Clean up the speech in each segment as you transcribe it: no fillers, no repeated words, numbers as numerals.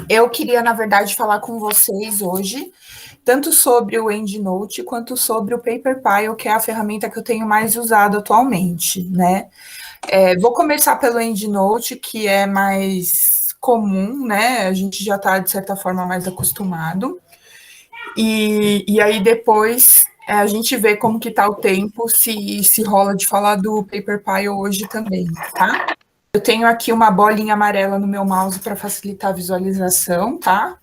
Eu queria, na verdade, falar com vocês hoje, tanto sobre o EndNote quanto sobre o PaperPie, que é a ferramenta que eu tenho mais usado atualmente, né? Vou começar pelo EndNote, que é mais comum, né? A gente já está, de certa forma, mais acostumado. E aí depois a gente vê como que tá o tempo, se rola de falar do PaperPie hoje também, tá? Eu tenho aqui uma bolinha amarela no meu mouse para facilitar a visualização, tá?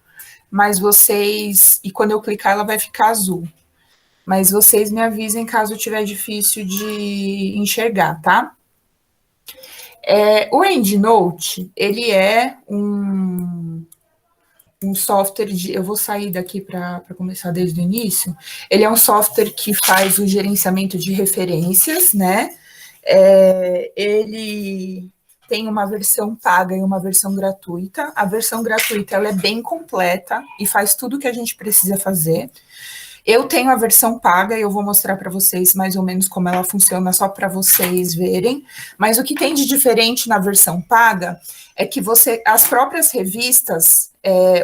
Mas vocês, e quando eu clicar ela vai ficar azul. Mas vocês me avisem caso tiver difícil de enxergar, tá? O EndNote, ele é um software de. Eu vou sair daqui para começar desde o início. Ele é um software que faz o gerenciamento de referências, né? Ele tem uma versão paga e uma versão gratuita. A versão gratuita ela é bem completa e faz tudo o que a gente precisa fazer. Eu tenho a versão paga e eu vou mostrar para vocês mais ou menos como ela funciona, só para vocês verem. Mas o que tem de diferente na versão paga é que as próprias revistas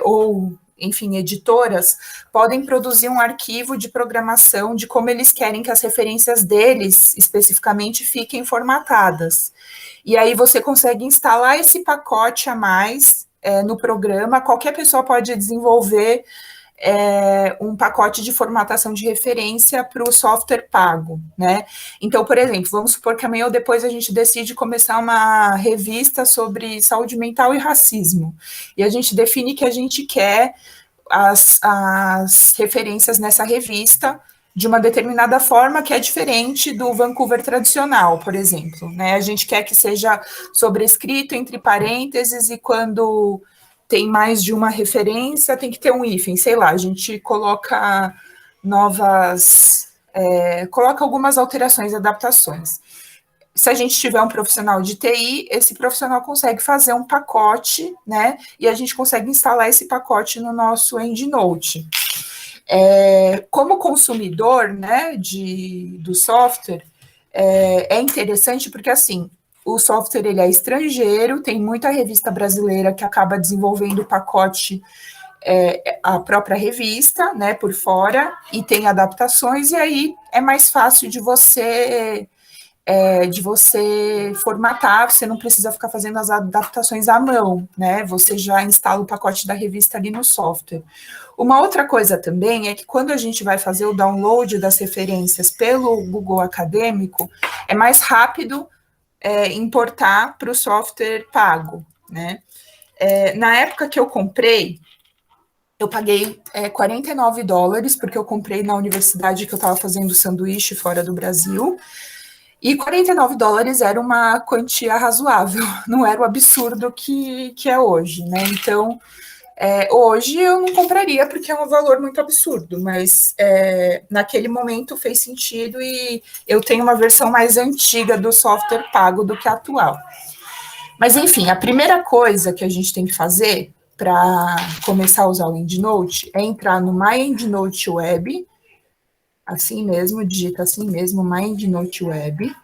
ou, enfim, editoras podem produzir um arquivo de programação de como eles querem que as referências deles, especificamente, fiquem formatadas. E aí você consegue instalar esse pacote a mais no programa. Qualquer pessoa pode desenvolver um pacote de formatação de referência para o software pago, né? Então, por exemplo, vamos supor que amanhã ou depois a gente decide começar uma revista sobre saúde mental e racismo, e a gente define que a gente quer as referências nessa revista de uma determinada forma que é diferente do Vancouver tradicional, por exemplo, né? A gente quer que seja sobrescrito entre parênteses e quando tem mais de uma referência, tem que ter um hífen, sei lá, a gente coloca coloca algumas alterações, adaptações. Se a gente tiver um profissional de TI, esse profissional consegue fazer um pacote, né, e a gente consegue instalar esse pacote no nosso EndNote. Como consumidor, né, do software, é interessante porque, assim, o software ele é estrangeiro, tem muita revista brasileira que acaba desenvolvendo o pacote, a própria revista, né, por fora, e tem adaptações, e aí é mais fácil de você formatar, você não precisa ficar fazendo as adaptações à mão, né? Você já instala o pacote da revista ali no software. Uma outra coisa também é que quando a gente vai fazer o download das referências pelo Google Acadêmico, é mais rápido importar para o software pago, né? Na época que eu comprei, eu paguei $49, porque eu comprei na universidade que eu estava fazendo sanduíche fora do Brasil, e $49 era uma quantia razoável, não era o absurdo que é hoje, né? Então, hoje eu não compraria porque é um valor muito absurdo, mas naquele momento fez sentido e eu tenho uma versão mais antiga do software pago do que a atual. Mas, enfim, a primeira coisa que a gente tem que fazer para começar a usar o EndNote é entrar no My EndNote Web, assim mesmo, digita assim mesmo, My EndNote Web.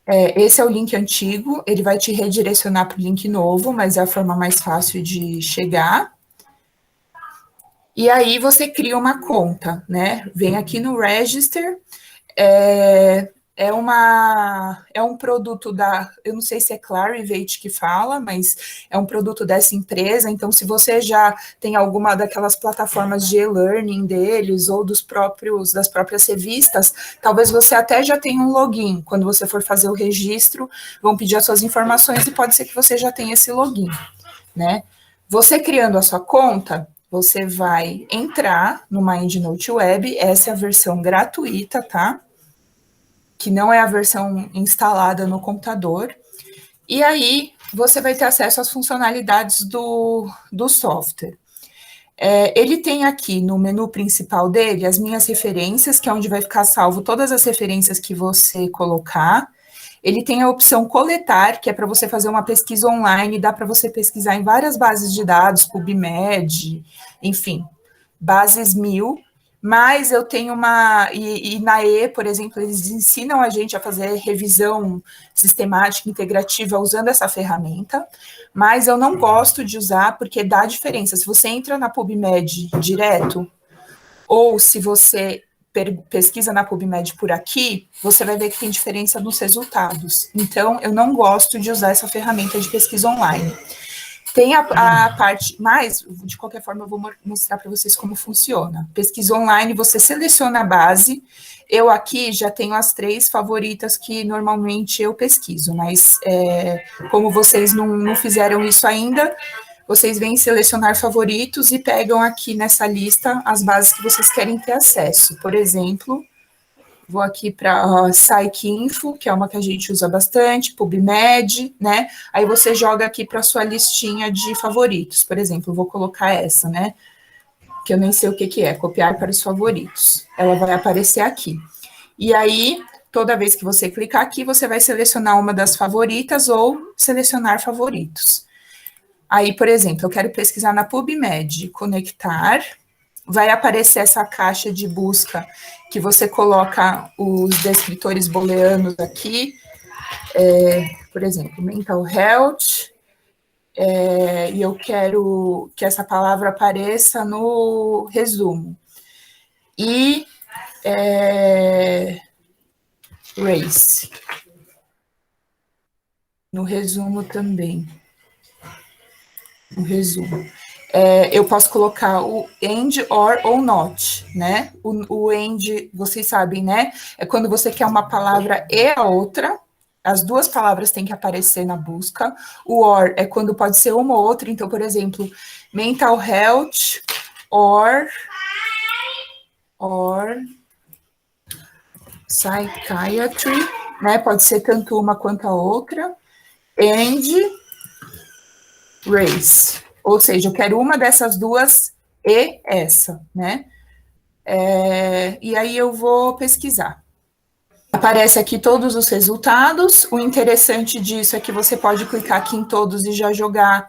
Esse é o link antigo, ele vai te redirecionar para o link novo, mas é a forma mais fácil de chegar. E aí você cria uma conta, né? Vem aqui no Register, é um produto eu não sei se é Clarivate que fala, mas é um produto dessa empresa, então se você já tem alguma daquelas plataformas de e-learning deles, ou das próprias revistas, talvez você até já tenha um login, quando você for fazer o registro, vão pedir as suas informações e pode ser que você já tenha esse login, né? Você criando a sua conta, você vai entrar no My EndNote Web, essa é a versão gratuita, tá? Que não é a versão instalada no computador, e aí você vai ter acesso às funcionalidades do software. Ele tem aqui no menu principal dele as minhas referências, que é onde vai ficar salvo todas as referências que você colocar. Ele tem a opção coletar, que é para você fazer uma pesquisa online, dá para você pesquisar em várias bases de dados, PubMed, enfim, bases 1000. Mas eu tenho e na E, por exemplo, eles ensinam a gente a fazer revisão sistemática integrativa usando essa ferramenta, mas eu não gosto de usar porque dá diferença. Se você entra na PubMed direto, ou se você pesquisa na PubMed por aqui, você vai ver que tem diferença nos resultados. Então, eu não gosto de usar essa ferramenta de pesquisa online. Tem a parte, mas, de qualquer forma, eu vou mostrar para vocês como funciona. Pesquisa online, você seleciona a base. Eu aqui já tenho as 3 favoritas que normalmente eu pesquiso, mas como vocês não fizeram isso ainda, vocês vêm selecionar favoritos e pegam aqui nessa lista as bases que vocês querem ter acesso. Por exemplo, vou aqui para PsycInfo, que é uma que a gente usa bastante, PubMed, né? Aí você joga aqui para a sua listinha de favoritos. Por exemplo, vou colocar essa, né? Que eu nem sei o que é, copiar para os favoritos. Ela vai aparecer aqui. E aí, toda vez que você clicar aqui, você vai selecionar uma das favoritas ou selecionar favoritos. Aí, por exemplo, eu quero pesquisar na PubMed, conectar, vai aparecer essa caixa de busca que você coloca os descritores booleanos aqui, por exemplo, mental health, e eu quero que essa palavra apareça no resumo. E race, no resumo também. No resumo. Eu posso colocar o and, or ou not, né? O and, vocês sabem, né? É quando você quer uma palavra e a outra, as duas palavras têm que aparecer na busca. O or é quando pode ser uma ou outra, então, por exemplo, mental health or psychiatry, né? Pode ser tanto uma quanto a outra. And race. Ou seja, eu quero uma dessas duas e essa, né? E aí eu vou pesquisar. Aparece aqui todos os resultados. O interessante disso é que você pode clicar aqui em todos e já jogar.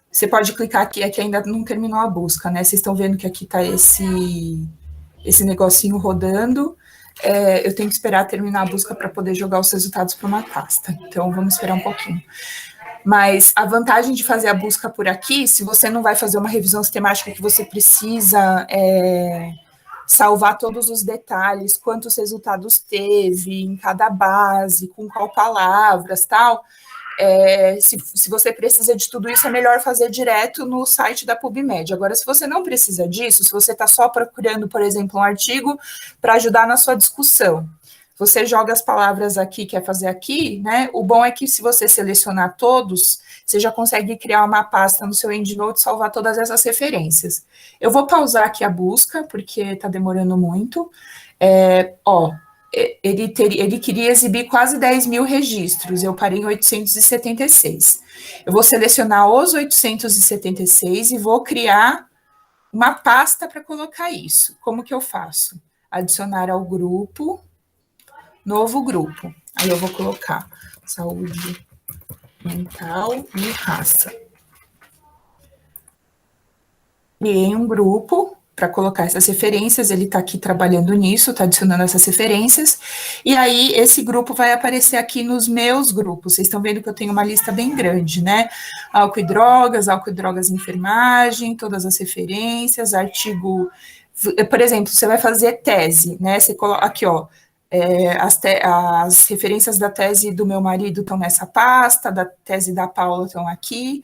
Você pode clicar aqui, é que ainda não terminou a busca, né? Vocês estão vendo que aqui está esse negocinho rodando. Eu tenho que esperar terminar a busca para poder jogar os resultados para uma pasta. Então, vamos esperar um pouquinho. Mas a vantagem de fazer a busca por aqui, se você não vai fazer uma revisão sistemática que você precisa salvar todos os detalhes, quantos resultados teve em cada base, com qual palavras, tal, se você precisa de tudo isso, é melhor fazer direto no site da PubMed. Agora, se você não precisa disso, se você está só procurando, por exemplo, um artigo para ajudar na sua discussão, você joga as palavras aqui, quer fazer aqui, né? O bom é que se você selecionar todos, você já consegue criar uma pasta no seu EndNote e salvar todas essas referências. Eu vou pausar aqui a busca, porque está demorando muito. Ele queria exibir quase 10 mil registros, eu parei em 876. Eu vou selecionar os 876 e vou criar uma pasta para colocar isso. Como que eu faço? Adicionar ao grupo, novo grupo. Aí eu vou colocar saúde mental e raça. Criei um grupo para colocar essas referências, ele está aqui trabalhando nisso, está adicionando essas referências, e aí esse grupo vai aparecer aqui nos meus grupos. Vocês estão vendo que eu tenho uma lista bem grande, né? Álcool e drogas e enfermagem, todas as referências, artigo... Por exemplo, você vai fazer tese, né? Você coloca aqui, ó, as referências da tese do meu marido estão nessa pasta, da tese da Paula estão aqui,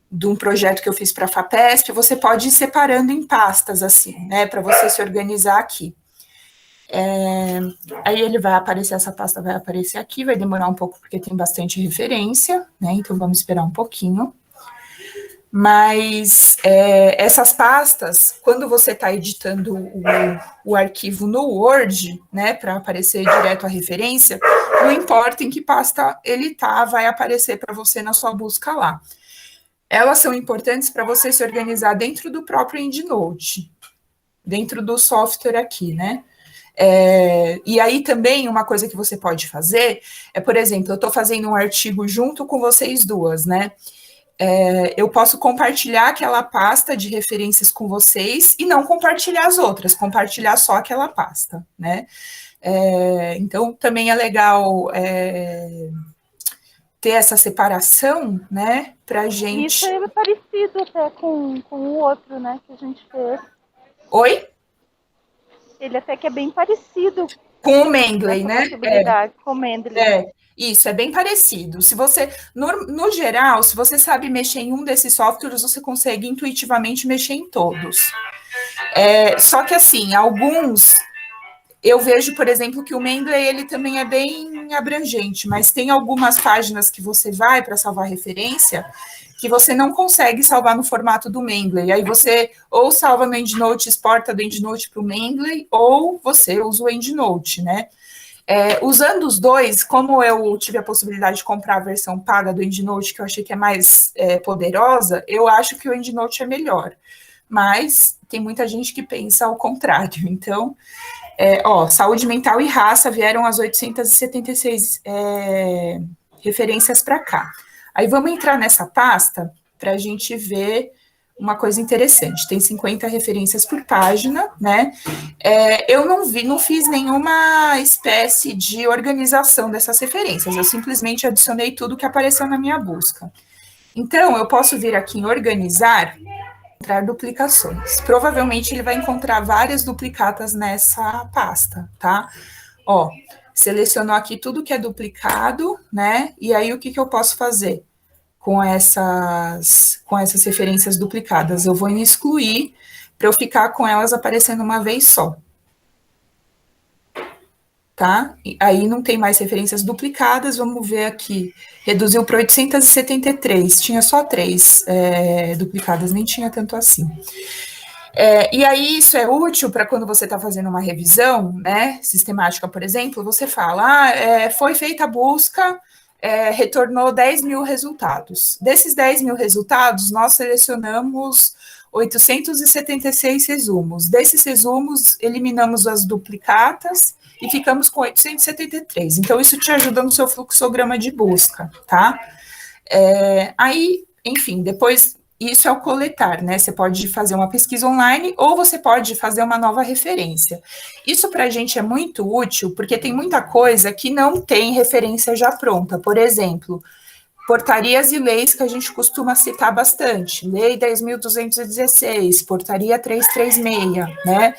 de um projeto que eu fiz para a FAPESP, você pode ir separando em pastas, assim, né, para você se organizar aqui. Aí ele vai aparecer, essa pasta vai aparecer aqui, vai demorar um pouco, porque tem bastante referência, né, então vamos esperar um pouquinho. Mas essas pastas, quando você está editando o arquivo no Word, né, para aparecer direto a referência, não importa em que pasta ele está, vai aparecer para você na sua busca lá. Elas são importantes para você se organizar dentro do próprio EndNote, dentro do software aqui, né? E aí também uma coisa que você pode fazer por exemplo, eu estou fazendo um artigo junto com vocês duas, né? eu posso compartilhar aquela pasta de referências com vocês e não compartilhar as outras, compartilhar só aquela pasta, né? Então, também é legal ter essa separação, né, pra gente... Isso é parecido até com o outro, né, que a gente fez. Oi? Ele até que é bem parecido com o Mendeley, né? Com o Mendeley. Isso, é bem parecido. Se você, no geral, se você sabe mexer em um desses softwares, você consegue intuitivamente mexer em todos. Só que, assim, alguns... Eu vejo, por exemplo, que o Mendeley, ele também é bem abrangente, mas tem algumas páginas que você vai para salvar referência que você não consegue salvar no formato do Mendeley. Aí você ou salva no EndNote, exporta do EndNote para o Mendeley, ou você usa o EndNote, né? Usando os dois, como eu tive a possibilidade de comprar a versão paga do EndNote, que eu achei que é mais poderosa, eu acho que o EndNote é melhor. Mas tem muita gente que pensa ao contrário. Então, saúde mental e raça vieram as 876 referências para cá. Aí vamos entrar nessa pasta para a gente ver uma coisa interessante. Tem 50 referências por página, né? Eu não fiz nenhuma espécie de organização dessas referências, eu simplesmente adicionei tudo que apareceu na minha busca. Então, eu posso vir aqui em organizar, encontrar duplicações. Provavelmente ele vai encontrar várias duplicatas nessa pasta, tá? Selecionou aqui tudo que é duplicado, né? E aí, o que eu posso fazer com essas referências duplicadas? Eu vou em excluir, para eu ficar com elas aparecendo uma vez só. Tá? E aí não tem mais referências duplicadas, vamos ver aqui. Reduziu para 873, tinha só 3 duplicadas, nem tinha tanto assim. E aí isso é útil para quando você está fazendo uma revisão, né, sistemática, por exemplo, você fala, foi feita a busca, retornou 10 mil resultados. Desses 10 mil resultados, nós selecionamos 876 resumos. Desses resumos, eliminamos as duplicatas e ficamos com 873. Então, isso te ajuda no seu fluxograma de busca, tá? Aí, enfim, depois... Isso é o coletar, né? Você pode fazer uma pesquisa online ou você pode fazer uma nova referência. Isso para a gente é muito útil, porque tem muita coisa que não tem referência já pronta. Por exemplo, portarias e leis que a gente costuma citar bastante. Lei 10.216, portaria 336, né?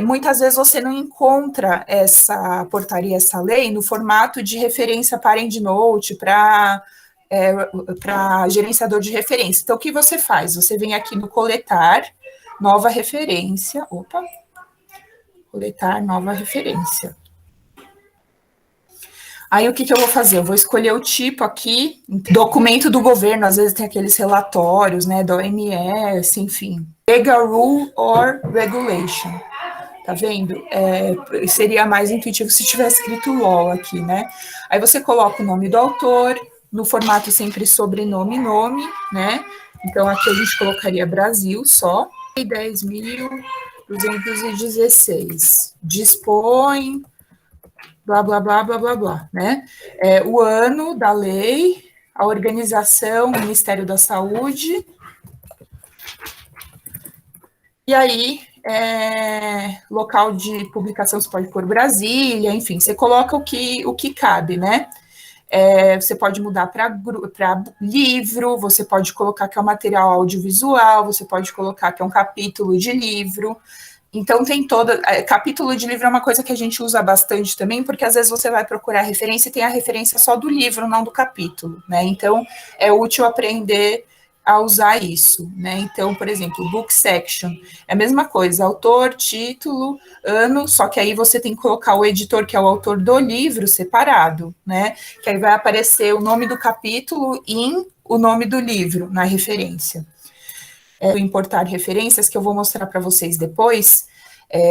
Muitas vezes você não encontra essa portaria, essa lei, no formato de referência para EndNote, para gerenciador de referência. Então, o que você faz? Você vem aqui no coletar, nova referência, coletar nova referência. Aí, o que eu vou fazer? Eu vou escolher o tipo aqui, documento do governo, às vezes tem aqueles relatórios, né, da OMS, enfim. Legal Rule or Regulation. Tá vendo? Seria mais intuitivo se tivesse escrito law aqui, né? Aí você coloca o nome do autor, no formato sempre sobrenome e nome, né? Então, aqui a gente colocaria Brasil só. 10.216. Dispõe, blá, blá, blá, blá, blá, blá, né? O ano da lei, a organização, o Ministério da Saúde. E aí, local de publicação você pode pôr Brasília, enfim, você coloca o que cabe, né? Você pode mudar para livro, você pode colocar que é um material audiovisual, você pode colocar que é um capítulo de livro. Então, tem capítulo de livro é uma coisa que a gente usa bastante também, porque às vezes você vai procurar referência e tem a referência só do livro, não do capítulo, né? Então, é útil aprender a usar isso, né? Então, por exemplo, book section, é a mesma coisa, autor, título, ano, só que aí você tem que colocar o editor, que é o autor do livro, separado, né? Que aí vai aparecer o nome do capítulo e o nome do livro na referência. Importar referências, que eu vou mostrar para vocês depois,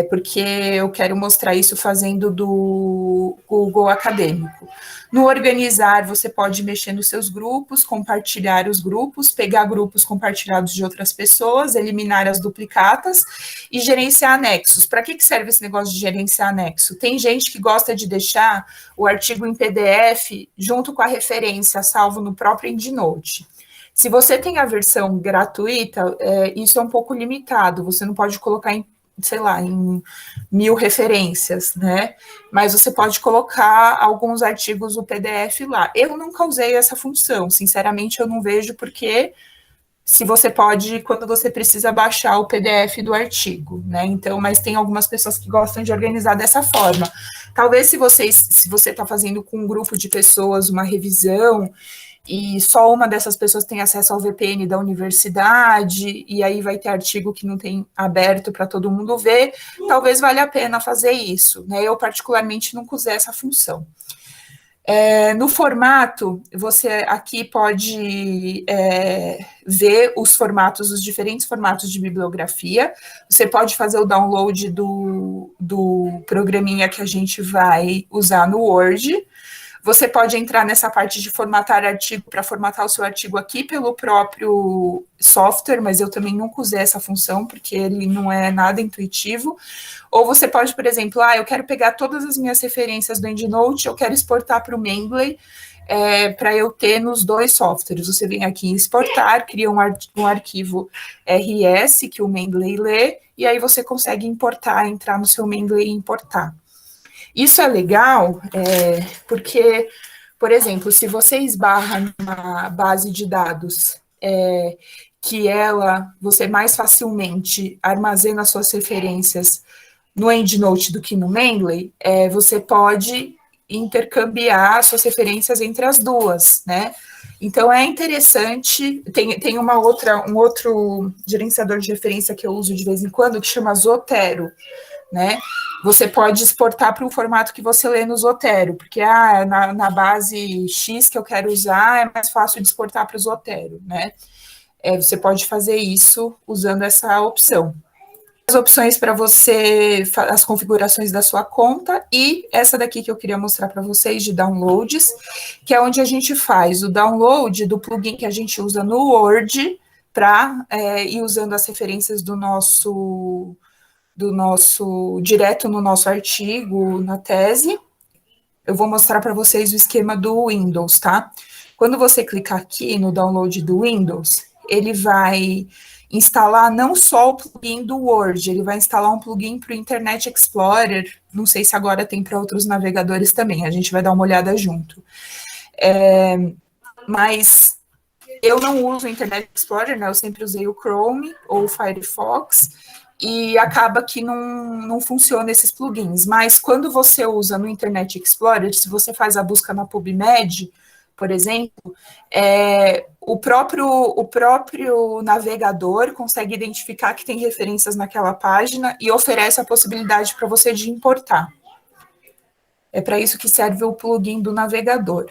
porque eu quero mostrar isso fazendo do Google Acadêmico. No organizar, você pode mexer nos seus grupos, compartilhar os grupos, pegar grupos compartilhados de outras pessoas, eliminar as duplicatas e gerenciar anexos. Para que serve esse negócio de gerenciar anexo? Tem gente que gosta de deixar o artigo em PDF junto com a referência, salvo no próprio EndNote. Se você tem a versão gratuita, isso é um pouco limitado, você não pode colocar em, sei lá, em 1000 referências, né? Mas você pode colocar alguns artigos do PDF lá. Eu nunca usei essa função, sinceramente eu não vejo porque se você pode, quando você precisa baixar o PDF do artigo, né? Então, mas tem algumas pessoas que gostam de organizar dessa forma. Talvez se você está fazendo com um grupo de pessoas uma revisão e só uma dessas pessoas tem acesso ao VPN da universidade, e aí vai ter artigo que não tem aberto para todo mundo ver, talvez valha a pena fazer isso, né? Eu, particularmente, nunca usei essa função. No formato, você aqui pode ver os formatos, os diferentes formatos de bibliografia. Você pode fazer o download do programinha que a gente vai usar no Word. Você pode entrar nessa parte de formatar artigo para formatar o seu artigo aqui pelo próprio software, mas eu também nunca usei essa função, porque ele não é nada intuitivo. Ou você pode, por exemplo, eu quero pegar todas as minhas referências do EndNote, eu quero exportar para o Mendeley, para eu ter nos dois softwares. Você vem aqui em exportar, cria um arquivo RS que o Mendeley lê, e aí você consegue importar, entrar no seu Mendeley e importar. Isso é legal porque, por exemplo, se você esbarra numa base de dados que você mais facilmente armazena suas referências no EndNote do que no Mendeley, você pode intercambiar suas referências entre as duas, né? Então, é interessante, tem um outro gerenciador de referência que eu uso de vez em quando, que chama Zotero, né? Você pode exportar para um formato que você lê no Zotero, porque na base X que eu quero usar é mais fácil de exportar para o Zotero, né? Você pode fazer isso usando essa opção. As opções para você, as configurações da sua conta, e essa daqui que eu queria mostrar para vocês de downloads, que é onde a gente faz o download do plugin que a gente usa no Word para ir usando as referências do nosso direto no nosso artigo, na tese. Eu vou mostrar para vocês o esquema do Windows, tá? Quando você clicar aqui no download do Windows, ele vai instalar não só o plugin do Word, ele vai instalar um plugin para o Internet Explorer, não sei se agora tem para outros navegadores também, a gente vai dar uma olhada junto. Mas eu não uso o Internet Explorer, né? Eu sempre usei o Chrome ou o Firefox, e acaba que não funciona esses plugins. Mas quando você usa no Internet Explorer, se você faz a busca na PubMed, por exemplo, o próprio navegador consegue identificar que tem referências naquela página e oferece a possibilidade para você de importar. É para isso que serve o plugin do navegador.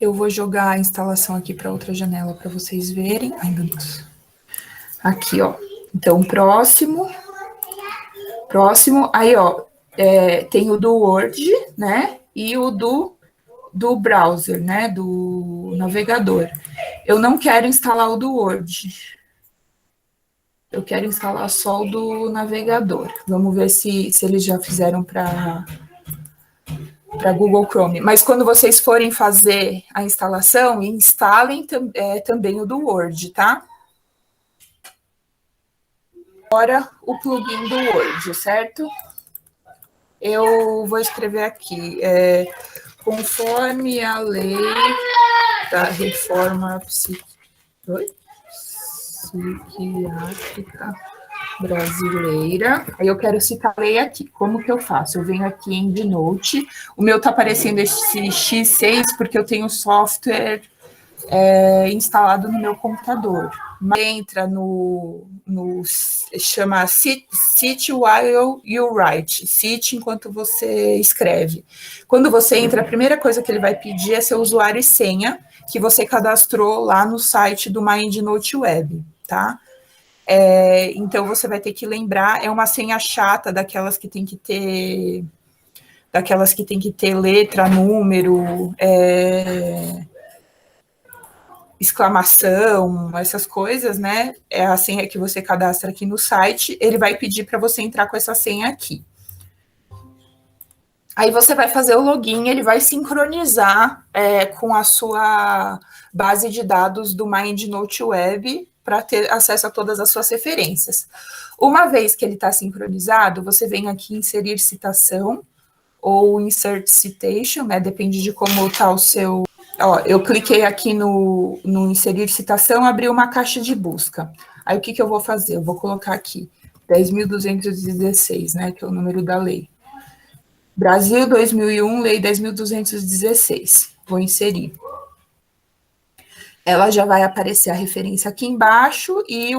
Eu vou jogar a instalação aqui para outra janela para vocês verem. Ai, meu Deus. Aqui, ó. Então, próximo, aí, ó, tem o do Word, né, e o do browser, né, do navegador. Eu não quero instalar o do Word. Eu quero instalar só o do navegador. Vamos ver se eles já fizeram para Google Chrome. Mas quando vocês forem fazer a instalação, instalem também o do Word, tá? Agora, o plugin do Word, certo? Eu vou escrever aqui, conforme a lei da reforma psiquiátrica brasileira. Aí eu quero citar a lei aqui. Como que eu faço? Eu venho aqui em EndNote. O meu tá aparecendo esse X6 porque eu tenho software instalado no meu computador. Mas entra chama Cite while you write, cite enquanto você escreve. Quando você entra, a primeira coisa que ele vai pedir é seu usuário e senha, que você cadastrou lá no site do My EndNote Web, tá? Então, você vai ter que lembrar, é uma senha chata, daquelas que tem que ter letra, número, exclamação, essas coisas, né? É a senha que você cadastra aqui no site, ele vai pedir para você entrar com essa senha aqui. Aí você vai fazer o login, ele vai sincronizar com a sua base de dados do MindNote Web para ter acesso a todas as suas referências. Uma vez que ele está sincronizado, você vem aqui em inserir citação ou insert citation, né? Depende de como está o seu. Ó, eu cliquei aqui no inserir citação, abri uma caixa de busca. Aí o que eu vou fazer? Eu vou colocar aqui 10.216, né? Que é o número da lei. Brasil 2001, Lei 10.216. Vou inserir. Ela já vai aparecer a referência aqui embaixo e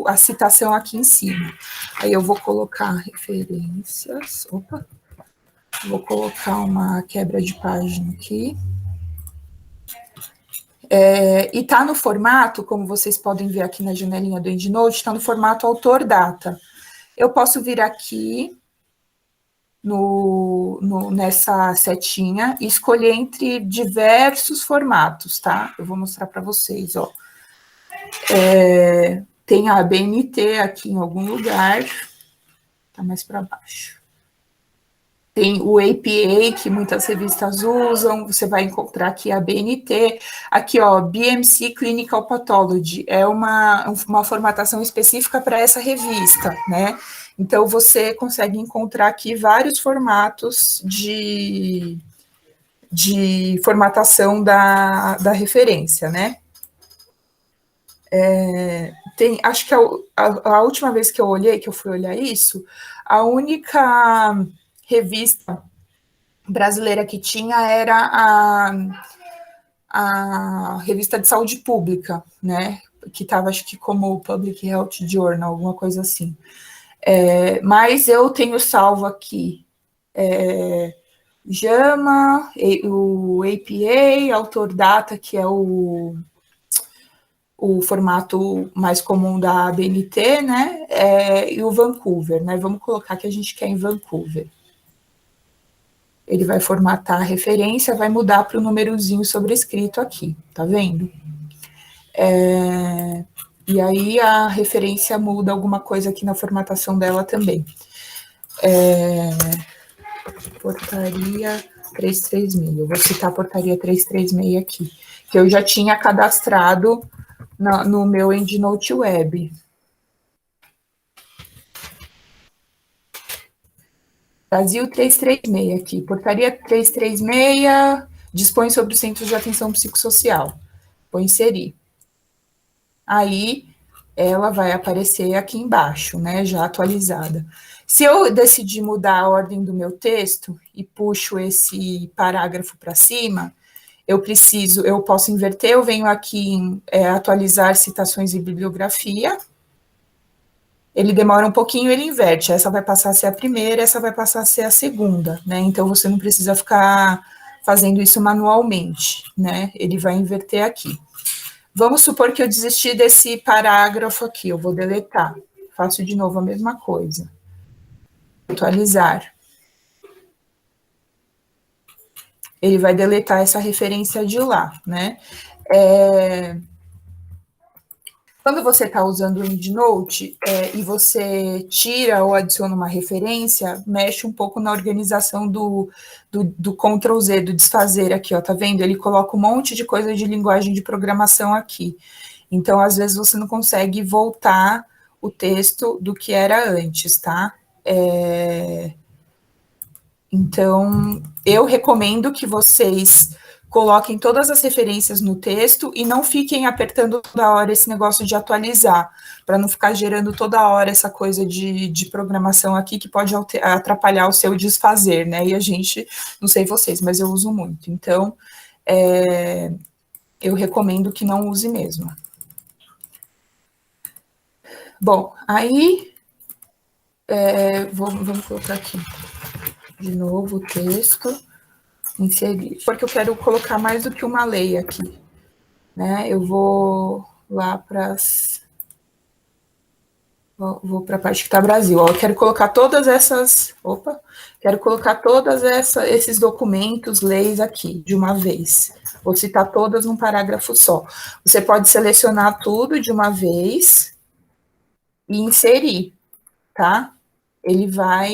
a citação aqui em cima. Aí eu vou colocar referências. Opa. Vou colocar uma quebra de página aqui. E está no formato, como vocês podem ver aqui na janelinha do EndNote, está no formato autor-data. Eu posso vir aqui nessa setinha e escolher entre diversos formatos, tá? Eu vou mostrar para vocês, ó. Tem a ABNT aqui em algum lugar, tá mais para baixo. Tem o APA, que muitas revistas usam, você vai encontrar aqui a BNT, aqui, ó, BMC Clinical Pathology, é uma formatação específica para essa revista, né? Então, você consegue encontrar aqui vários formatos de formatação da referência, né? Acho que a última vez que eu fui olhar isso, a única revista brasileira que tinha era a revista de saúde pública, né? Que estava, acho que, como Public Health Journal, alguma coisa assim. Mas eu tenho salvo aqui JAMA, o APA, Autor Data, que é o formato mais comum da ABNT, né? E o Vancouver, né? Vamos colocar que a gente quer em Vancouver. Ele vai formatar a referência, vai mudar para o númerozinho sobrescrito aqui, tá vendo? E aí a referência muda alguma coisa aqui na formatação dela também. Portaria 336, eu vou citar a portaria 336 aqui, que eu já tinha cadastrado no meu EndNote Web. Brasil 336 aqui, portaria 336, dispõe sobre os centros de atenção psicossocial. Vou inserir. Aí, ela vai aparecer aqui embaixo, né, já atualizada. Se eu decidir mudar a ordem do meu texto e puxo esse parágrafo para cima, eu posso inverter, eu venho aqui em atualizar citações e bibliografia, ele demora um pouquinho, ele inverte, essa vai passar a ser a primeira, essa vai passar a ser a segunda, né, então você não precisa ficar fazendo isso manualmente, né, ele vai inverter aqui. Vamos supor que eu desisti desse parágrafo aqui, eu vou deletar, faço de novo a mesma coisa, atualizar. Ele vai deletar essa referência de lá, né, Quando você está usando o EndNote e você tira ou adiciona uma referência, mexe um pouco na organização do Ctrl Z, do desfazer aqui, ó, tá vendo? Ele coloca um monte de coisa de linguagem de programação aqui. Então, às vezes, você não consegue voltar o texto do que era antes, tá? Então, eu recomendo que vocês coloquem todas as referências no texto e não fiquem apertando toda hora esse negócio de atualizar, para não ficar gerando toda hora essa coisa de programação aqui que pode atrapalhar o seu desfazer, né? E a gente, não sei vocês, mas eu uso muito. Então, eu recomendo que não use mesmo. Bom, aí, vamos colocar aqui de novo o texto. Inserir, porque eu quero colocar mais do que uma lei aqui, né? Eu vou lá para as Vou para a parte que está Brasil. Ó, eu quero colocar todas essas. Opa! Quero colocar esses documentos, leis aqui, de uma vez. Vou citar todas num parágrafo só. Você pode selecionar tudo de uma vez e inserir, tá? Ele vai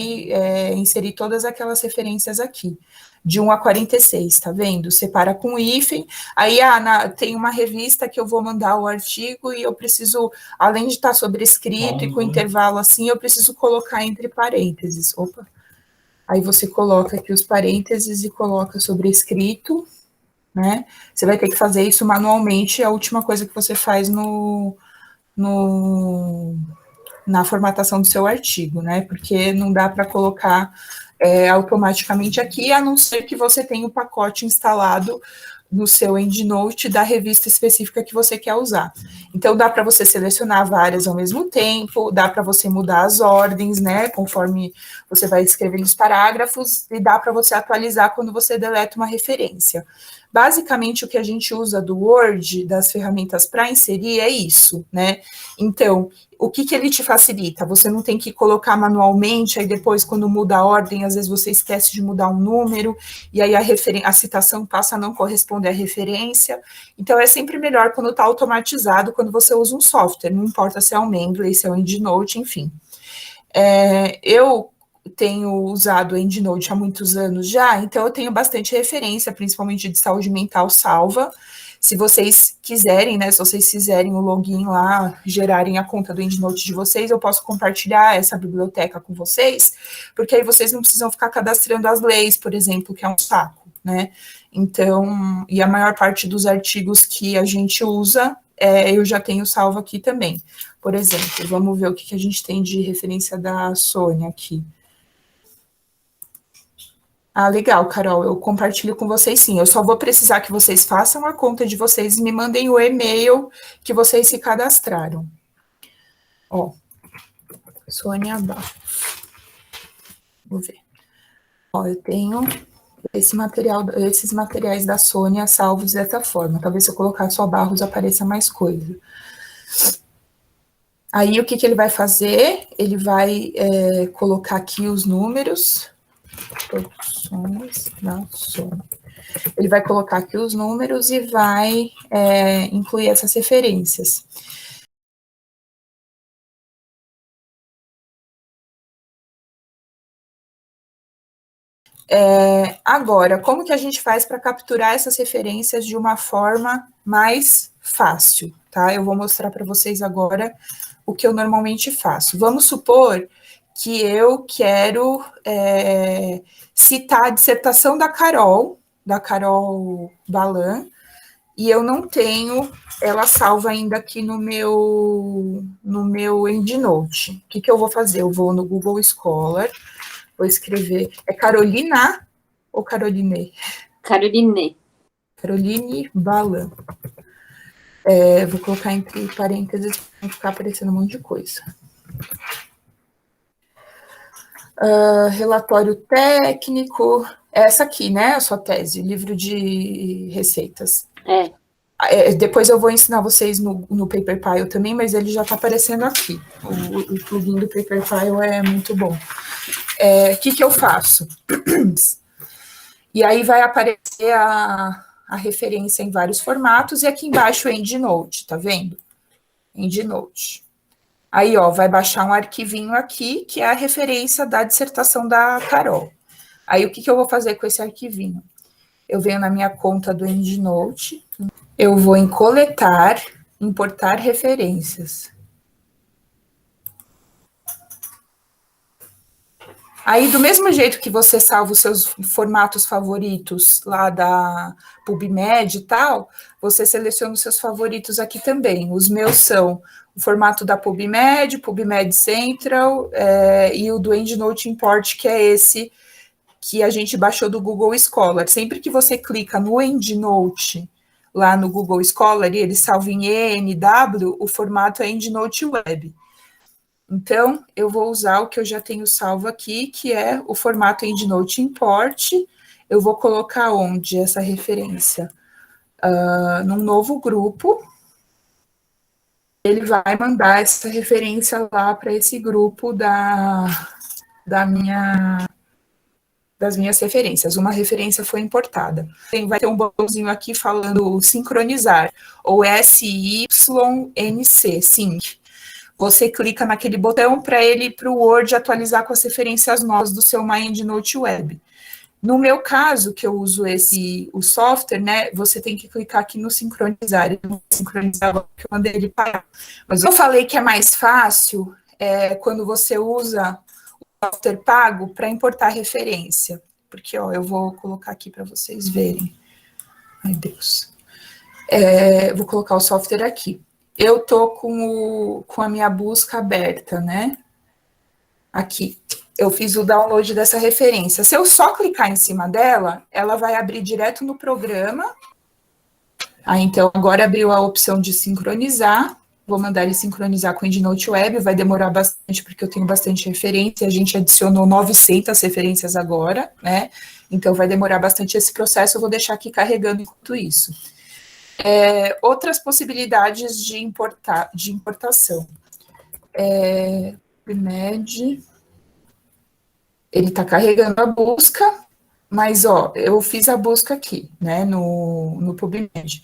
inserir todas aquelas referências aqui, de 1 a 46, tá vendo? Separa com hífen, aí tem uma revista que eu vou mandar o artigo e eu preciso, além de estar sobrescrito e com intervalo assim, eu preciso colocar entre parênteses, opa. Aí você coloca aqui os parênteses e coloca sobrescrito, né? Você vai ter que fazer isso manualmente, é a última coisa que você faz na formatação do seu artigo, né? Porque não dá para colocar automaticamente aqui, a não ser que você tenha o pacote instalado no seu EndNote da revista específica que você quer usar. Então, dá para você selecionar várias ao mesmo tempo, dá para você mudar as ordens, né, conforme você vai escrevendo os parágrafos, e dá para você atualizar quando você deleta uma referência. Basicamente, o que a gente usa do Word, das ferramentas para inserir, é isso, né? Então, o que ele te facilita? Você não tem que colocar manualmente, aí depois, quando muda a ordem, às vezes você esquece de mudar um número, e aí a citação passa a não corresponder à referência. Então, é sempre melhor quando está automatizado, quando você usa um software, não importa se é um Mendeley, se é um EndNote, enfim. Eu tenho usado o EndNote há muitos anos já, então eu tenho bastante referência, principalmente de saúde mental salva. Se vocês quiserem, né, se vocês fizerem o login lá, gerarem a conta do EndNote de vocês, eu posso compartilhar essa biblioteca com vocês, porque aí vocês não precisam ficar cadastrando as leis, por exemplo, que é um saco, né? Então, e a maior parte dos artigos que a gente usa, eu já tenho salvo aqui também. Por exemplo, vamos ver o que a gente tem de referência da Sônia aqui. Ah, legal, Carol, eu compartilho com vocês sim. Eu só vou precisar que vocês façam a conta de vocês e me mandem o e-mail que vocês se cadastraram. Ó, Sônia Bá. Vou ver. Ó, eu tenho esses materiais da Sônia salvos dessa forma. Talvez se eu colocar só Barros apareça mais coisa. Aí, o que ele vai fazer? Ele vai colocar aqui os números. Produções da Sônia. Ele vai colocar aqui os números e vai incluir essas referências. Agora, como que a gente faz para capturar essas referências de uma forma mais fácil, tá? Eu vou mostrar para vocês agora o que eu normalmente faço. Vamos supor que eu quero citar a dissertação da Carol Balan, e eu não tenho ela salva ainda aqui no meu EndNote. O que eu vou fazer? Eu vou no Google Scholar, vou escrever, é Carolina ou Caroline? Caroline. Caroline Balan. Vou colocar entre parênteses para não ficar aparecendo um monte de coisa. Relatório técnico, essa aqui, né, a sua tese, livro de receitas. Depois eu vou ensinar vocês no PaperPile também, mas ele já está aparecendo aqui. O plugin do PaperPile é muito bom. O que eu faço? E aí vai aparecer a referência em vários formatos, e aqui embaixo o EndNote, tá vendo? EndNote. Aí, ó, vai baixar um arquivinho aqui, que é a referência da dissertação da Carol. Aí, o que eu vou fazer com esse arquivinho? Eu venho na minha conta do EndNote, eu vou em coletar, importar referências. Aí, do mesmo jeito que você salva os seus formatos favoritos lá da PubMed e tal, você seleciona os seus favoritos aqui também. Os meus são o formato da PubMed, PubMed Central e o do EndNote Import, que é esse que a gente baixou do Google Scholar. Sempre que você clica no EndNote lá no Google Scholar e ele salva em ENW, o formato é EndNote Web. Então, eu vou usar o que eu já tenho salvo aqui, que é o formato EndNote Import. Eu vou colocar onde essa referência? Num novo grupo. ele vai mandar essa referência lá para esse grupo da minha das minhas referências. Uma referência foi importada. Vai ter um botãozinho aqui falando sincronizar, ou SYNC, sync. Você clica naquele botão para ele, para o Word, atualizar com as referências novas do seu MindNote Web. No meu caso, que eu uso o software, né, você tem que clicar aqui no sincronizar. Eu não vou sincronizar porque eu mandei ele parar. Mas eu falei que é mais fácil quando você usa software pago para importar referência. Porque, ó, eu vou colocar aqui para vocês verem. Ai, Deus. Vou colocar o software aqui. Eu tô com a minha busca aberta, né? Aqui. Eu fiz o download dessa referência. Se eu só clicar em cima dela, ela vai abrir direto no programa. Então, agora abriu a opção de sincronizar. Vou mandar ele sincronizar com o EndNote Web, vai demorar bastante, porque eu tenho bastante referência, a gente adicionou 900 referências agora, né? Então, vai demorar bastante esse processo, eu vou deixar aqui carregando enquanto isso. Outras possibilidades de importação. PubMed, ele está carregando a busca, mas, ó, eu fiz a busca aqui, né, no PubMed.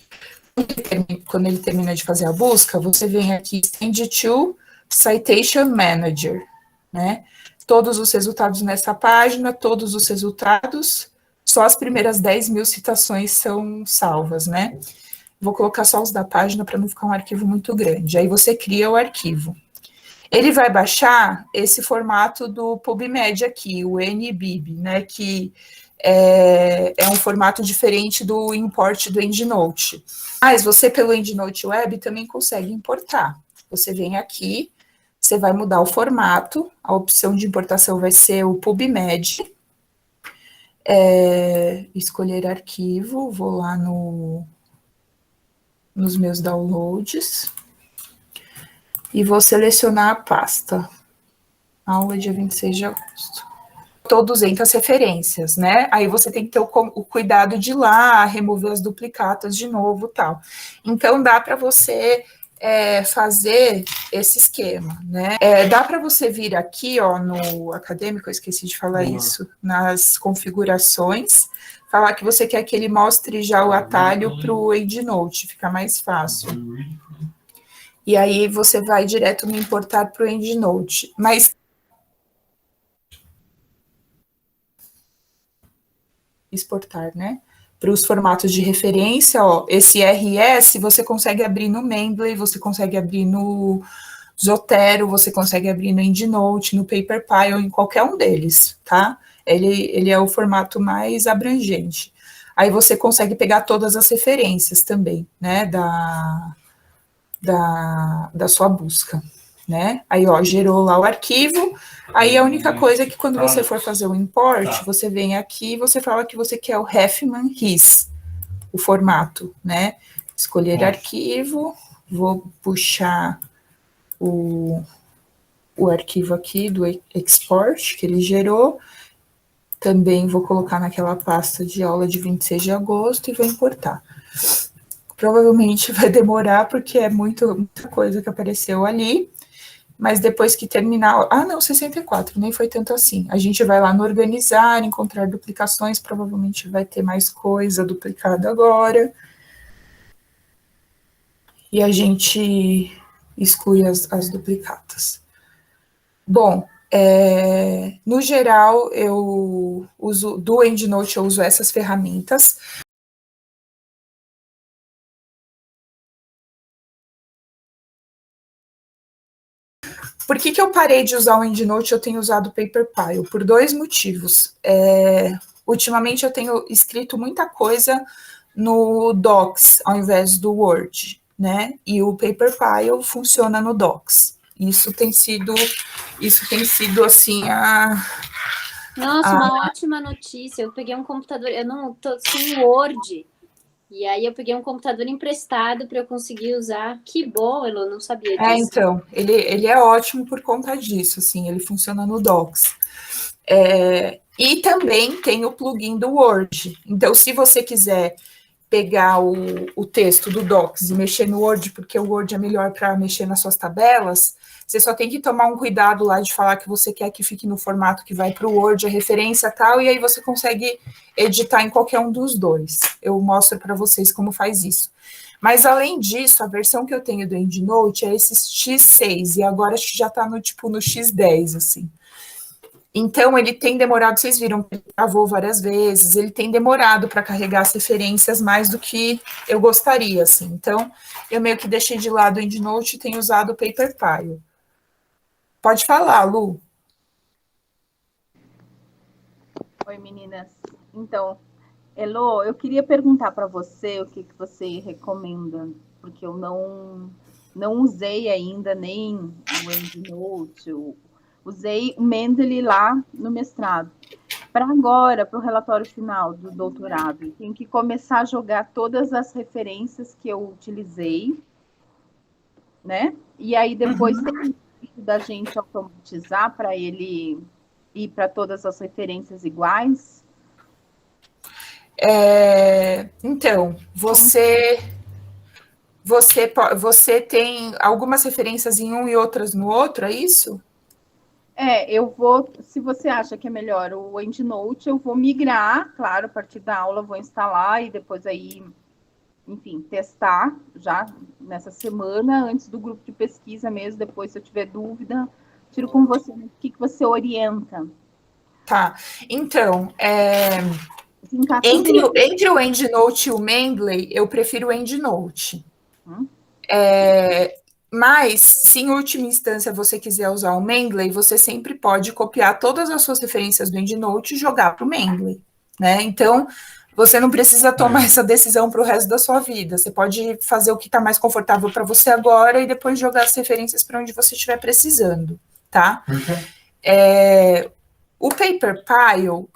Quando ele termina de fazer a busca, você vem aqui, Send to Citation Manager, né? Todos os resultados nessa página, todos os resultados, só as primeiras 10.000 citações são salvas, né? Vou colocar só os da página para não ficar um arquivo muito grande. Aí você cria o arquivo. Ele vai baixar esse formato do PubMed aqui, o NBib, né? Que é um formato diferente do import do EndNote. Mas você, pelo EndNote Web, também consegue importar. Você vem aqui, você vai mudar o formato, a opção de importação vai ser o PubMed, escolher arquivo, vou lá nos meus downloads, e vou selecionar a pasta, aula dia 26 de agosto. 200 referências, né? Aí você tem que ter o cuidado de ir lá, remover as duplicatas de novo, tal. Então, dá para você fazer esse esquema, né? Dá para você vir aqui, ó, no acadêmico, eu esqueci de falar isso, nas configurações, falar que você quer que ele mostre já o atalho para o EndNote, fica mais fácil. E aí você vai direto no importar para o EndNote. Mas exportar, né? Para os formatos de referência, ó, esse RS você consegue abrir no Mendeley, você consegue abrir no Zotero, você consegue abrir no EndNote, no PaperPie, em qualquer um deles, tá? Ele é o formato mais abrangente. Aí você consegue pegar todas as referências também, né, da sua busca, né? Aí, ó, gerou lá o arquivo. Aí a única coisa é que quando você for fazer o import, você vem aqui e você fala que você quer o Hefman RIS, o formato, né? Escolher arquivo, vou puxar o arquivo aqui do export que ele gerou. Também vou colocar naquela pasta de aula de 26 de agosto e vou importar. Provavelmente vai demorar, porque é muita coisa que apareceu ali. Mas depois que terminar... Ah, não, 64, nem foi tanto assim. A gente vai lá no organizar, encontrar duplicações, provavelmente vai ter mais coisa duplicada agora. E a gente exclui as duplicatas. Bom, no geral, eu uso, do EndNote eu uso essas ferramentas. Por que eu parei de usar o EndNote e eu tenho usado o PaperPie? Por dois motivos. Ultimamente eu tenho escrito muita coisa no Docs, ao invés do Word, né? E o PaperPie funciona no Docs. Isso tem sido assim, Nossa, uma ótima notícia. Eu peguei um computador, eu não tô sem Word. E aí eu peguei um computador emprestado para eu conseguir usar. Que bom, Elo, não sabia disso. Então, ele é ótimo por conta disso, assim, ele funciona no Docs. E também tem o plugin do Word. Então, se você quiser pegar o texto do Docs e mexer no Word, porque o Word é melhor para mexer nas suas tabelas, você só tem que tomar um cuidado lá de falar que você quer que fique no formato que vai para o Word, a referência tal, e aí você consegue editar em qualquer um dos dois. Eu mostro para vocês como faz isso. Mas, além disso, a versão que eu tenho do EndNote é esse X6, e agora acho que já está no X10, assim. Então, ele tem demorado, vocês viram que ele travou várias vezes, ele tem demorado para carregar as referências mais do que eu gostaria, assim. Então, eu meio que deixei de lado o EndNote e tenho usado o PaperPie. Pode falar, Lu. Oi, meninas. Então, Elo, eu queria perguntar para você o que você recomenda, porque eu não usei ainda nem o EndNote, usei o Mendeley lá no mestrado. Para agora, para o relatório final do doutorado, eu tenho que começar a jogar todas as referências que eu utilizei, né? E aí depois tem da gente automatizar para ele ir para todas as referências iguais. Então, você tem algumas referências em um e outras no outro, é isso? Eu vou, se você acha que é melhor o EndNote, eu vou migrar, claro, a partir da aula, vou instalar e depois aí, enfim, testar já nessa semana, antes do grupo de pesquisa mesmo, depois, se eu tiver dúvida, tiro com você, o que você orienta? Tá, então, entre o EndNote e o Mendeley, eu prefiro o EndNote. Mas, se em última instância você quiser usar o Mendeley, você sempre pode copiar todas as suas referências do EndNote e jogar para o Mendeley, né? Então, você não precisa tomar essa decisão para o resto da sua vida. Você pode fazer o que está mais confortável para você agora e depois jogar as referências para onde você estiver precisando, tá? O PaperPie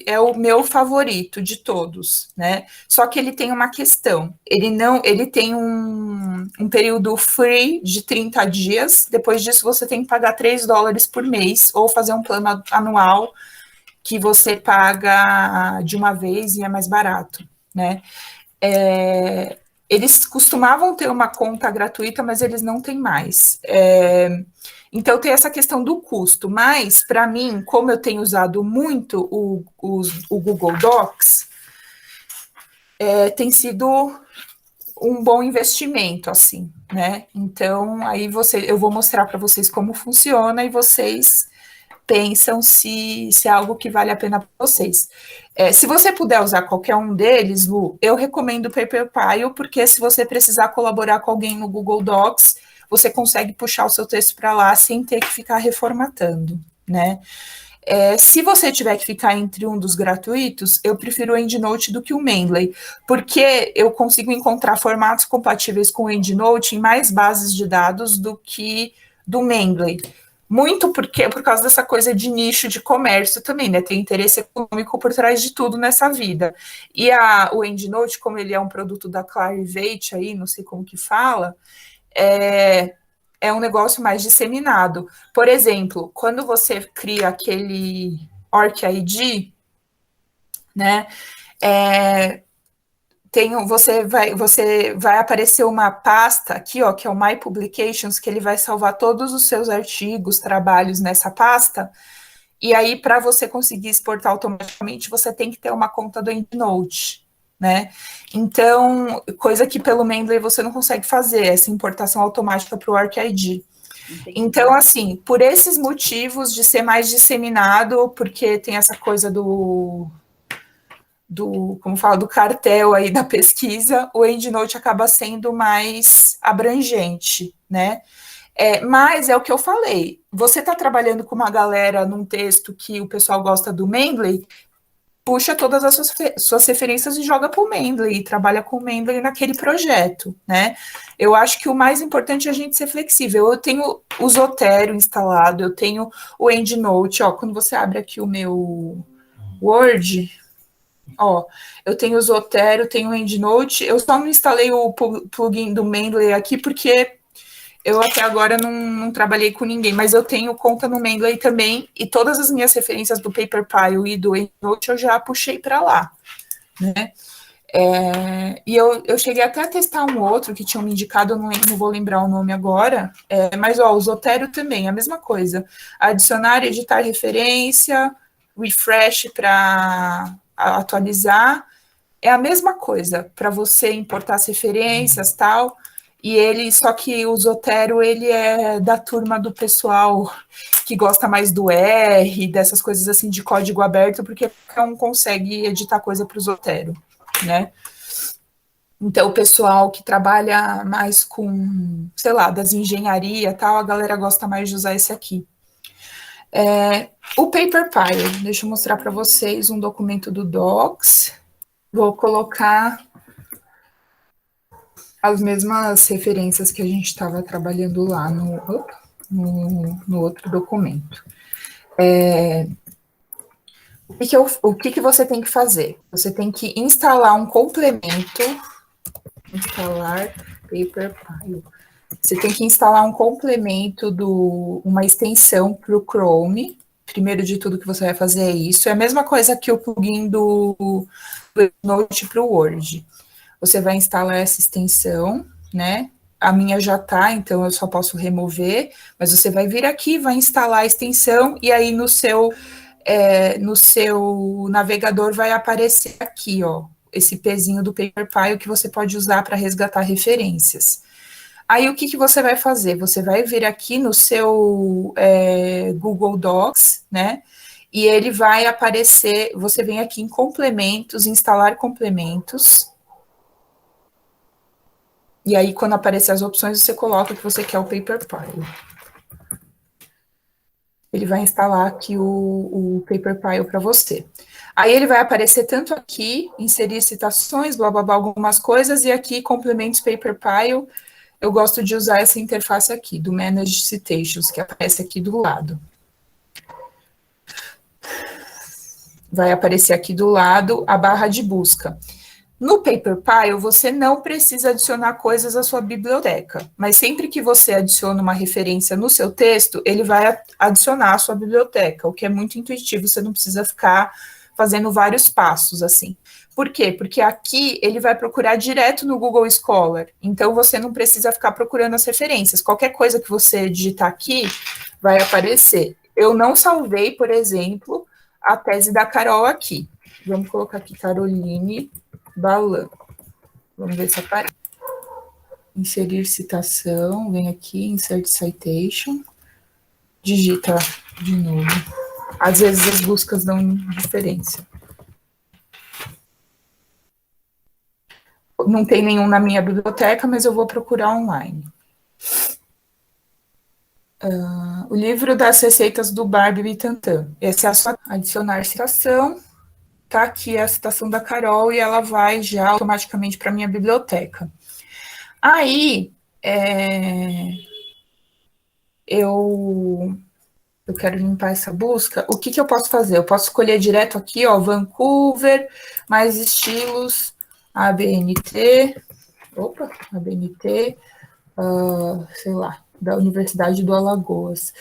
é o meu favorito de todos, né? Só que ele tem uma questão. Ele tem um período free de 30 dias. Depois disso, você tem que pagar $3 por mês ou fazer um plano anual que você paga de uma vez e é mais barato, né? Eles costumavam ter uma conta gratuita, mas eles não têm mais. Então, tem essa questão do custo, mas, para mim, como eu tenho usado muito o Google Docs, tem sido um bom investimento, assim, né? Então, aí eu vou mostrar para vocês como funciona e vocês pensam se é algo que vale a pena para vocês. Se você puder usar qualquer um deles, Lu, eu recomendo o PaperPie, porque se você precisar colaborar com alguém no Google Docs, você consegue puxar o seu texto para lá sem ter que ficar reformatando, né? Se você tiver que ficar entre um dos gratuitos, eu prefiro o EndNote do que o Mendeley, porque eu consigo encontrar formatos compatíveis com o EndNote em mais bases de dados do que do Mendeley. Muito por causa dessa coisa de nicho de comércio também, né? Tem interesse econômico por trás de tudo nessa vida. E o EndNote, como ele é um produto da Clarivate aí, não sei como que fala, é um negócio mais disseminado. Por exemplo, quando você cria aquele OrcID, né? Você vai aparecer uma pasta aqui, ó, que é o My Publications, que ele vai salvar todos os seus artigos, trabalhos nessa pasta. E aí, para você conseguir exportar automaticamente, você tem que ter uma conta do EndNote, né? Então, coisa que pelo Mendeley você não consegue fazer, essa importação automática para o OrcID. Então, assim, por esses motivos de ser mais disseminado, porque tem essa coisa do cartel aí da pesquisa, o EndNote acaba sendo mais abrangente, né? Mas é o que eu falei, você está trabalhando com uma galera num texto que o pessoal gosta do Mendeley, puxa todas as suas referências e joga para o Mendeley, e trabalha com o Mendeley naquele projeto, né? Eu acho que o mais importante é a gente ser flexível. Eu tenho o Zotero instalado, eu tenho o EndNote, ó, quando você abre aqui o meu Word, ó, eu tenho o Zotero, tenho o EndNote, eu só não instalei o plugin do Mendeley aqui porque eu até agora não trabalhei com ninguém, mas eu tenho conta no Mendeley também, e todas as minhas referências do PaperPie e do EndNote eu já puxei para lá, né? E eu cheguei até a testar um outro que tinham me indicado, eu não vou lembrar o nome agora, mas o Zotero também, a mesma coisa. Adicionar, editar referência, refresh para atualizar, é a mesma coisa, para você importar as referências e tal, só que o Zotero, ele é da turma do pessoal que gosta mais do R, dessas coisas assim de código aberto, porque não consegue editar coisa para o Zotero, né? Então, o pessoal que trabalha mais com, sei lá, das engenharia e tal, a galera gosta mais de usar esse aqui. O PaperPie, deixa eu mostrar para vocês um documento do Docs. Vou colocar as mesmas referências que a gente estava trabalhando lá no outro documento. O que você tem que fazer? Você tem que instalar um complemento, instalar PaperPie. Você tem que instalar um complemento, uma extensão para o Chrome. Primeiro de tudo que você vai fazer é isso. É a mesma coisa que o plugin do Note para o Word. Você vai instalar essa extensão, né? A minha já tá, então eu só posso remover, mas você vai vir aqui, vai instalar a extensão, e aí no seu navegador vai aparecer aqui, ó, esse pezinho do PaperPie que você pode usar para resgatar referências. Aí o que você vai fazer? Você vai vir aqui no seu Google Docs, né? E ele vai aparecer, você vem aqui em complementos, instalar complementos. E aí, quando aparecer as opções, você coloca que você quer o PaperPie. Ele vai instalar aqui o PaperPie para você. Aí ele vai aparecer tanto aqui, inserir citações, blá, blá, blá, algumas coisas, e aqui, complementos PaperPie. Eu gosto de usar essa interface aqui, do Manage Citations, que aparece aqui do lado. Vai aparecer aqui do lado a barra de busca. No PaperPie, você não precisa adicionar coisas à sua biblioteca, mas sempre que você adiciona uma referência no seu texto, ele vai adicionar a sua biblioteca, o que é muito intuitivo, você não precisa ficar fazendo vários passos assim. Por quê? Porque aqui ele vai procurar direto no Google Scholar, então você não precisa ficar procurando as referências. Qualquer coisa que você digitar aqui vai aparecer. Eu não salvei, por exemplo, a tese da Carol aqui. Vamos colocar aqui Caroline Balan. Vamos ver se aparece. Inserir citação, vem aqui, insert citation, digita de novo. Às vezes as buscas dão diferença. Não tem nenhum na minha biblioteca, mas eu vou procurar online. O livro das receitas do Barbie Bitantan. Esse é a sua adicionar citação. Tá aqui a citação da Carol e ela vai já automaticamente para a minha biblioteca. Aí, eu quero limpar essa busca. O que eu posso fazer? Eu posso escolher direto aqui, ó, Vancouver, mais estilos, ABNT, sei lá, da Universidade do Alagoas.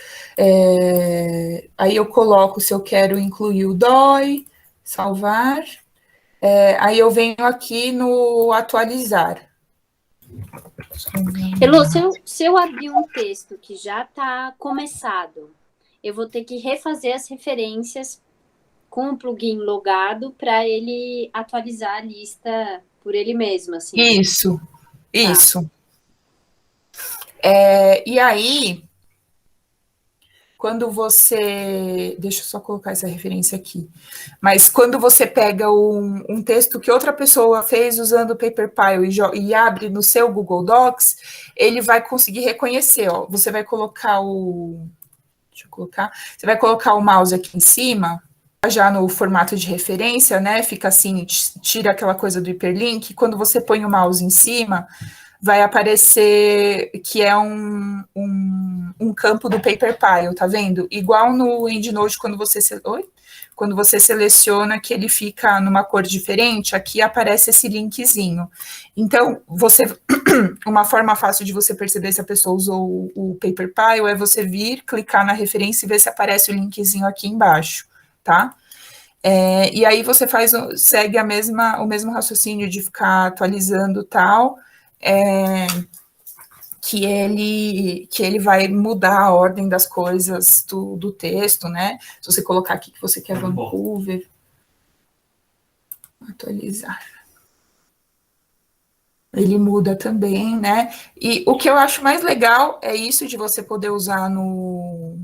Aí eu coloco se eu quero incluir o DOI, salvar. Aí eu venho aqui no atualizar. Elô, se eu abrir um texto que já está começado, eu vou ter que refazer as referências com o plugin logado para ele atualizar a lista por ele mesmo, assim. Isso. E aí, quando você... Deixa eu só colocar essa referência aqui. Mas quando você pega um texto que outra pessoa fez usando o PaperPie e abre no seu Google Docs, ele vai conseguir reconhecer, ó. Você vai colocar Você vai colocar o mouse aqui em cima, já no formato de referência, né? Fica assim, tira aquela coisa do hiperlink. Quando você põe o mouse em cima, vai aparecer que é um campo do PaperPie, tá vendo? Igual no EndNote, quando você seleciona que ele fica numa cor diferente, aqui aparece esse linkzinho. Então, uma forma fácil de você perceber se a pessoa usou o PaperPie é você vir, clicar na referência e ver se aparece o linkzinho aqui embaixo, tá? E aí você segue o mesmo raciocínio de ficar atualizando tal, que ele vai mudar a ordem das coisas do texto, né? Se você colocar aqui que você quer Vancouver, atualizar. Ele muda também, né? E o que eu acho mais legal é isso de você poder usar no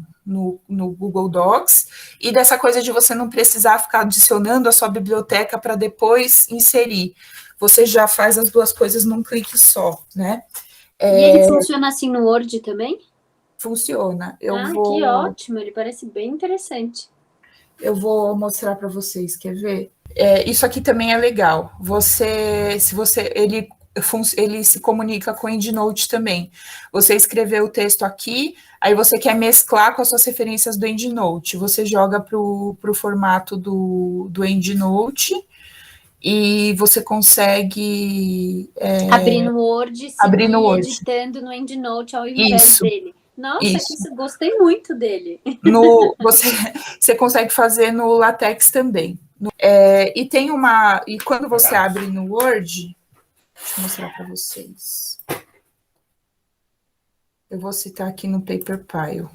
Google Docs e dessa coisa de você não precisar ficar adicionando a sua biblioteca para depois inserir. Você já faz as duas coisas num clique só, né? E ele funciona assim no Word também? Funciona. Que ótimo, ele parece bem interessante. Eu vou mostrar para vocês, quer ver? Isso aqui também é legal. Ele se comunica com o EndNote também. Você escreveu o texto aqui, aí você quer mesclar com as suas referências do EndNote. Você joga para o formato do EndNote e você consegue abrir no Word e editando no EndNote ao invés dele. Nossa, gostei muito dele. Você consegue fazer no LaTeX também. E tem e quando você abre no Word, deixa eu mostrar para vocês. Eu vou citar aqui no PaperPie.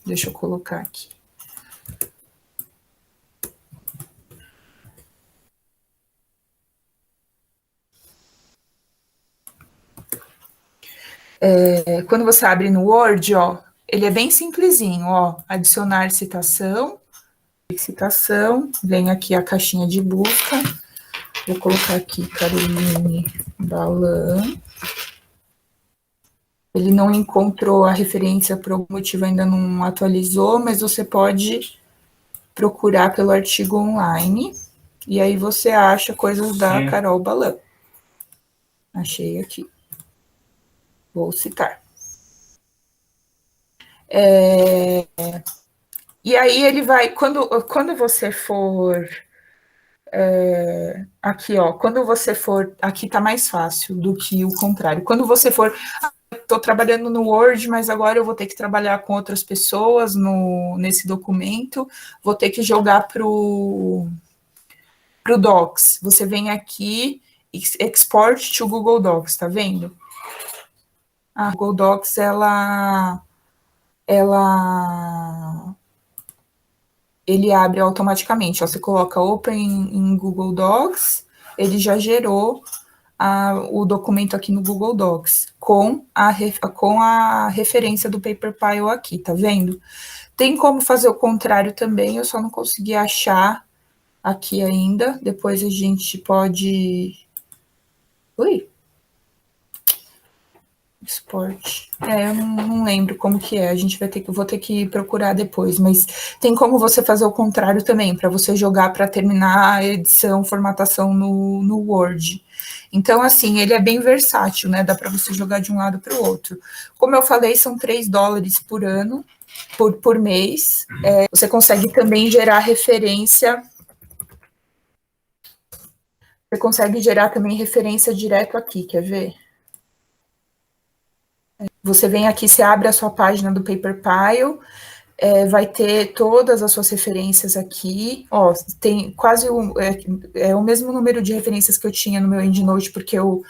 Deixa eu colocar aqui. Quando você abre no Word, ó, ele é bem simplesinho, ó. Adicionar citação, vem aqui a caixinha de busca. Vou colocar aqui Caroline Balan. Ele não encontrou a referência por algum motivo, ainda não atualizou, mas você pode procurar pelo artigo online, e aí você acha coisas da Carol Balan. Achei aqui. Vou citar. E aí ele vai, quando você for... aqui, ó, quando você for... Aqui tá mais fácil do que o contrário. Quando você for... Estou trabalhando no Word, mas agora eu vou ter que trabalhar com outras pessoas nesse documento, vou ter que jogar para o Docs. Você vem aqui, Export to Google Docs, tá vendo? A Google Docs, ele abre automaticamente, ó, você coloca Open em Google Docs, ele já gerou o documento aqui no Google Docs, com a referência do PaperPie aqui, tá vendo? Tem como fazer o contrário também, eu só não consegui achar aqui ainda, depois a gente pode... Ui! Export. Eu não lembro como que é, vou ter que procurar depois, mas tem como você fazer o contrário também, para você jogar para terminar a edição, formatação no Word. Então, assim, ele é bem versátil, né? Dá para você jogar de um lado para o outro. Como eu falei, são $3 por ano, por mês. Você consegue também gerar referência. Você consegue gerar também referência direto aqui, quer ver? Você vem aqui, você abre a sua página do PaperPie, vai ter todas as suas referências aqui, ó, tem quase o mesmo número de referências que eu tinha no meu EndNote, porque eu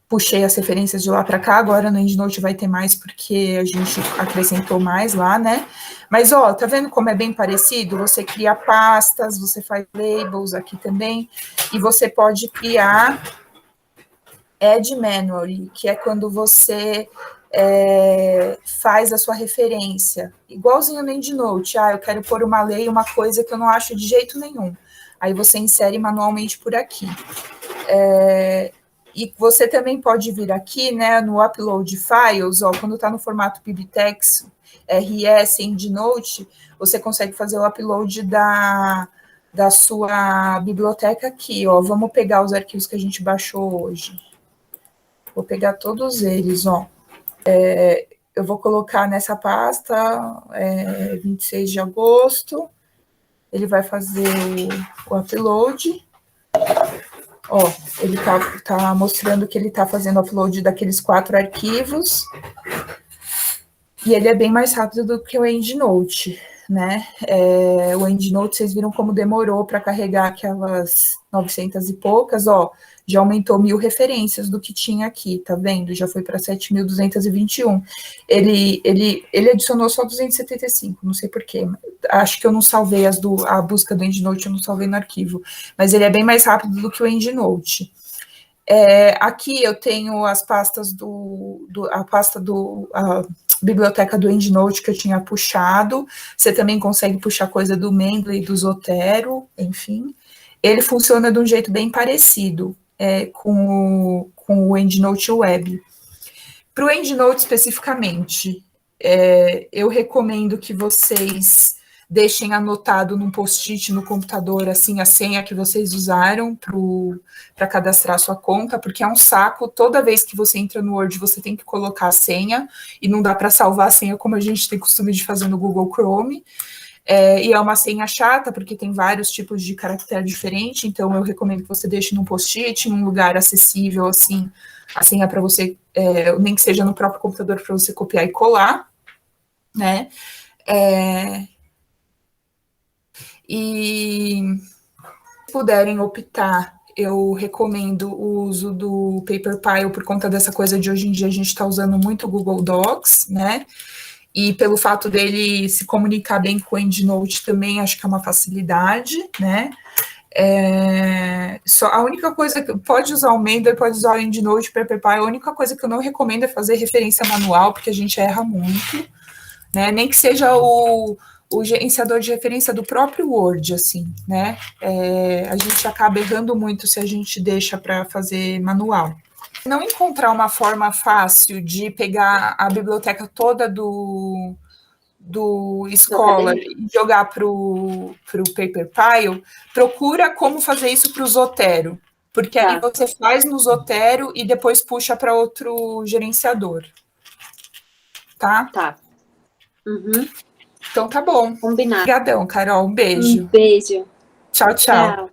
puxei as referências de lá para cá, agora no EndNote vai ter mais, porque a gente acrescentou mais lá, né? Mas, ó, tá vendo como é bem parecido? Você cria pastas, você faz labels aqui também, e você pode criar Add Manually, que é quando você faz a sua referência, igualzinho no EndNote, eu quero pôr uma lei, uma coisa que eu não acho de jeito nenhum, aí você insere manualmente por aqui. E você também pode vir aqui, né, no Upload Files, ó, quando está no formato BibTeX, RS, EndNote, você consegue fazer o upload da sua biblioteca aqui, ó, vamos pegar os arquivos que a gente baixou hoje. Vou pegar todos eles, ó. Eu vou colocar nessa pasta, 26 de agosto, ele vai fazer o upload. Ó, ele tá mostrando que ele tá fazendo upload daqueles 4 arquivos, e ele é bem mais rápido do que o EndNote. né? O EndNote, vocês viram como demorou para carregar aquelas 900 e poucas, ó, já aumentou 1.000 referências do que tinha aqui, tá vendo? Já foi para 7.221. Ele adicionou só 275, não sei porquê. Acho que eu não salvei a busca do EndNote, eu não salvei no arquivo, mas ele é bem mais rápido do que o EndNote. Aqui eu tenho as pastas a biblioteca do EndNote que eu tinha puxado. Você também consegue puxar coisa do Mendeley, do Zotero, enfim. Ele funciona de um jeito bem parecido com o EndNote Web. Para o EndNote especificamente, eu recomendo que vocês deixem anotado num post-it no computador, assim, a senha que vocês usaram para cadastrar sua conta, porque é um saco, toda vez que você entra no Word, você tem que colocar a senha, e não dá para salvar a senha como a gente tem costume de fazer no Google Chrome, e é uma senha chata, porque tem vários tipos de caractere diferente, então eu recomendo que você deixe num post-it, num lugar acessível, assim, a senha para você, nem que seja no próprio computador, para você copiar e colar, né? E se puderem optar, eu recomendo o uso do Paperpie por conta dessa coisa de hoje em dia a gente está usando muito o Google Docs, né? E pelo fato dele se comunicar bem com o EndNote também, acho que é uma facilidade, né? Só a única coisa que pode usar o Mendeley, pode usar o EndNote, o Paperpie, a única coisa que eu não recomendo é fazer referência manual, porque a gente erra muito, né? Nem que seja o gerenciador de referência do próprio Word, assim, né? A gente acaba errando muito se a gente deixa para fazer manual. Não encontrar uma forma fácil de pegar a biblioteca toda do Scholar e jogar para o Paperpie, procura como fazer isso para o Zotero, porque aí você faz no Zotero e depois puxa para outro gerenciador. Tá? Tá. Uhum. Então tá bom. Combinado. Obrigadão, Carol. Um beijo. Um beijo. Tchau, tchau. Tchau.